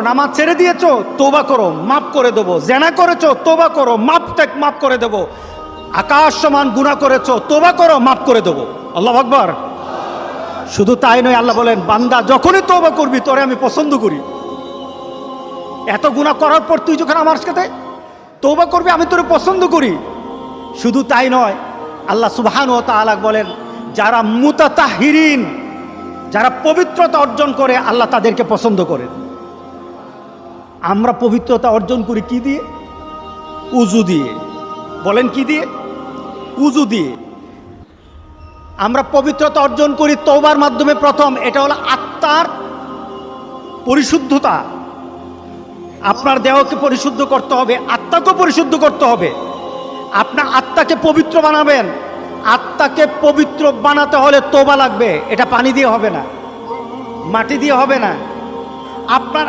নামাজ ছেড়ে দিয়েছো, তওবা করো, মাফ করে দেবো। জেনা করেছো, তওবা করো, মাফ করে দেবো। আকাশ সমান গুনাহ করেছো, তওবা করো, মাফ করে দেবো। আল্লাহু আকবার। শুধু তাই নয়, আল্লাহ বলেন, বান্দা যখনই তওবা করবি তোরে আমি পছন্দ করি। এত গুনাহ করার পর তুই যখন আমার সাথে তওবা করবি, আমি তোরে পছন্দ করি। শুধু তাই নয়, আল্লাহ সুবহানাহু ওয়া তাআলা বলেন, যারা মুতাতাহহিরিন, যারা পবিত্রতা অর্জন করে, আল্লাহ তাদেরকে পছন্দ করেন। আমরা পবিত্রতা অর্জন করি কি দিয়ে? উযু দিয়ে। বলেন কি দিয়ে? উযু দিয়ে। আমরা পবিত্রতা অর্জন করি তওবার মাধ্যমে। প্রথম এটা হলো আত্মার পরিশুদ্ধতা। আপনার দেহকে পরিশুদ্ধ করতে হবে, আত্মাকে পরিশুদ্ধ করতে হবে। আপনার আত্মাকে পবিত্র বানাবেন। আত্মাকে পবিত্র বানাতে হলে তওবা লাগবে। এটা পানি দিয়ে হবে না, মাটি দিয়ে হবে না। আপনার